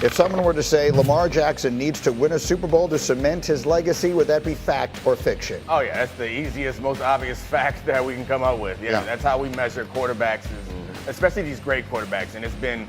If someone were to say Lamar Jackson needs to win a Super Bowl to cement his legacy, would that be fact or fiction? Oh, yeah, that's the easiest, most obvious fact that we can come up with. Yeah. That's how we measure quarterbacks, especially these great quarterbacks. And it's been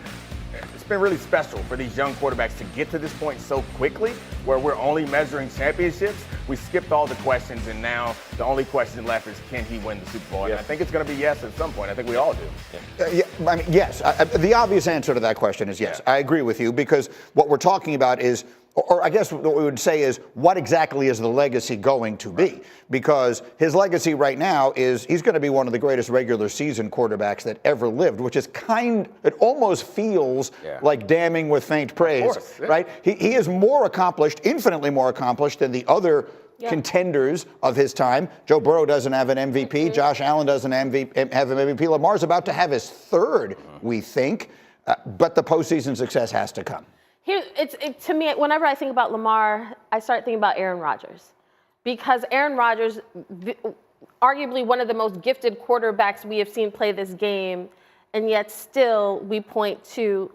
really special for these young quarterbacks to get to this point so quickly, where we're only measuring championships. We skipped all the questions, and now the only question left is, can he win the Super Bowl? And I think it's going to be yes at some point. I think we all do. Yes. The obvious answer to that question is yes. I agree with you, because what we're talking about is, or I guess what we would say is, what exactly is the legacy going to be? Because his legacy right now is he's going to be one of the greatest regular season quarterbacks that ever lived, which is it almost feels like damning with faint praise, right? He is more accomplished, infinitely more accomplished than the other contenders of his time. Joe Burrow doesn't have an MVP. Josh Allen doesn't have an MVP. Lamar's about to have his third, we think, but the postseason success has to come. To me, whenever I think about Lamar, I start thinking about Aaron Rodgers. Because Aaron Rodgers, arguably one of the most gifted quarterbacks we have seen play this game, and yet still we point to,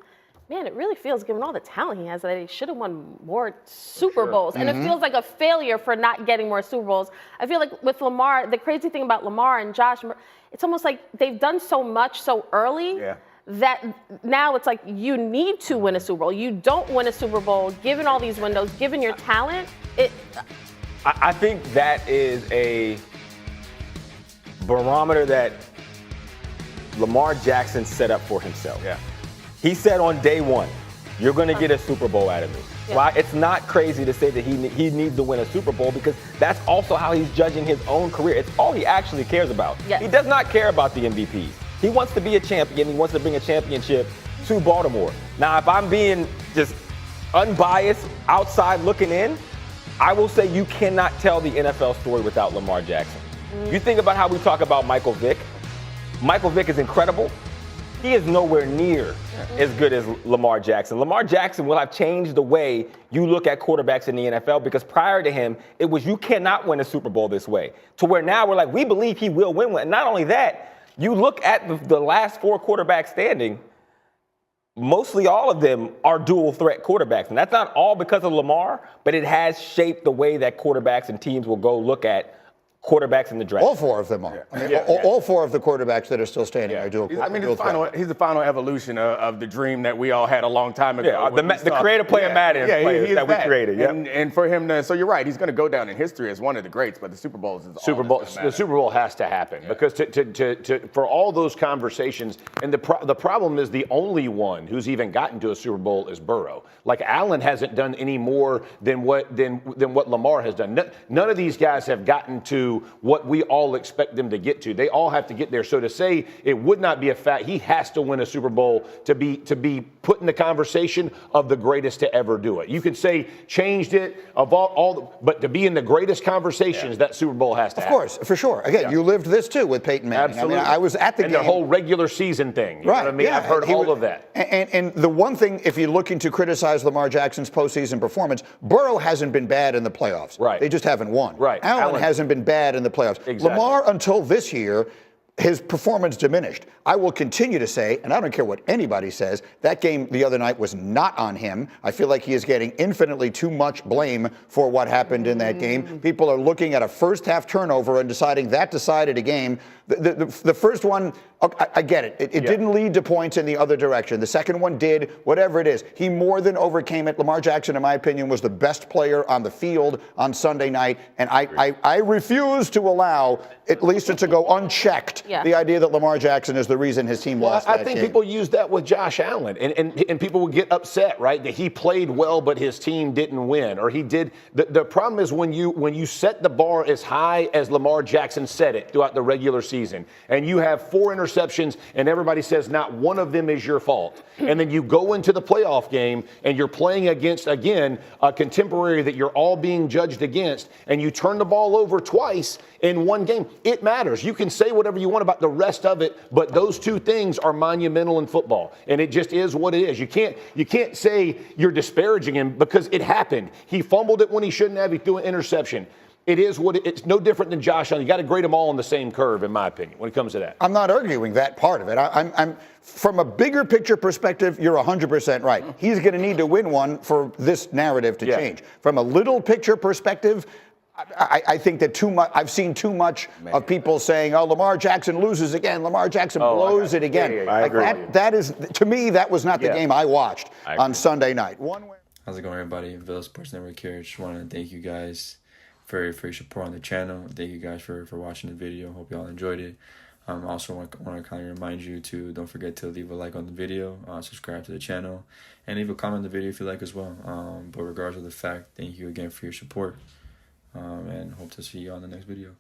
man, it really feels, given all the talent he has, that he should have won more Super Bowls. And it feels like a failure for not getting more Super Bowls. I feel like with Lamar, the crazy thing about Lamar and Josh, it's almost like they've done so much so early. That now it's like you need to win a Super Bowl. You don't win a Super Bowl, given all these windows, given your talent. I think that is a barometer that Lamar Jackson set up for himself. He said on day one, you're going to get a Super Bowl out of me. Why? It's not crazy to say that he needs to win a Super Bowl, because that's also how he's judging his own career. It's all he actually cares about. He does not care about the MVPs. He wants to be a champion. He wants to bring a championship to Baltimore. Now, if I'm being just unbiased, outside looking in, I will say you cannot tell the NFL story without Lamar Jackson. You think about how we talk about Michael Vick. Michael Vick is incredible. He is nowhere near as good as Lamar Jackson. Lamar Jackson will have changed the way you look at quarterbacks in the NFL, because prior to him, it was you cannot win a Super Bowl this way. To where now we're like, we believe he will win one. And not only that, you look at the last four quarterbacks standing, mostly all of them are dual threat quarterbacks. And that's not all because of Lamar, but it has shaped the way that quarterbacks and teams will go look at quarterbacks in the draft. All four of them are. All four of the quarterbacks that are still standing are dual. He's the final evolution of the dream that we all had a long time ago. The creative player Madden players that we created. And for him to, so you're right, he's going to go down in history as one of the greats, but the Super Bowl is the Super Bowl has to happen, because for all those conversations, and the problem is the only one who's even gotten to a Super Bowl is Burrow. Like, Allen hasn't done any more than what Lamar has done. None of these guys have gotten to what we all expect them to get to. They all have to get there. So to say it would not be a fact, he has to win a Super Bowl to be put in the conversation of the greatest to ever do it. You can say changed it of but to be in the greatest conversations, that Super Bowl has to happen. Of course, for sure. Again, you lived this too with Peyton Manning. Absolutely. I mean, I was at the game. And the whole regular season thing. You know what I mean? I've heard all of that. And the one thing, if you're looking to criticize Lamar Jackson's postseason performance, Burrow hasn't been bad in the playoffs. They just haven't won. Allen hasn't been bad in the playoffs. Lamar, until this year, his performance diminished. I will continue to say, and I don't care what anybody says, that game the other night was not on him. I feel like he is getting infinitely too much blame for what happened in that game. People are looking at a first half turnover and deciding that decided a game. The first one, I get it. It didn't lead to points in the other direction. The second one did, whatever it is. He more than overcame it. Lamar Jackson, in my opinion, was the best player on the field on Sunday night. And I refuse to allow, at least to go unchecked, the idea that Lamar Jackson is the reason his team lost that game. I think people use that with Josh Allen. And people would get upset, right, that he played well, but his team didn't win. Or he did. The problem is when you set the bar as high as Lamar Jackson set it throughout the regular season, and you have 4 interceptions, and everybody says not one of them is your fault. And then you go into the playoff game, and you're playing against, again, a contemporary that you're all being judged against, and you turn the ball over twice in one game. It matters. You can say whatever you want about the rest of it, but those two things are monumental in football, and it just is what it is. You can't say you're disparaging him because it happened. He fumbled it when he shouldn't have. He threw an interception. it is what it's no different than Josh Allen. You got to grade them all on the same curve, in my opinion, when it comes to that. I'm not arguing that part of it. I'm from a bigger picture perspective, you're 100% right. He's going to need to win one for this narrative to change. From a little picture perspective, I think that I've seen too much of people saying, "Oh, Lamar Jackson loses again. Lamar Jackson blows it again." I agree. That is, to me, that was not the game I watched on Sunday night. How's it going, everybody? Villa Sports Network here. Just want to thank you guys for your support on the channel. Thank you guys for watching the video. Hope y'all enjoyed it. Also want to kind of remind you to don't forget to leave a like on the video, subscribe to the channel, and leave a comment on the video if you like as well. But regardless of the fact, thank you again for your support. And hope to see you on the next video.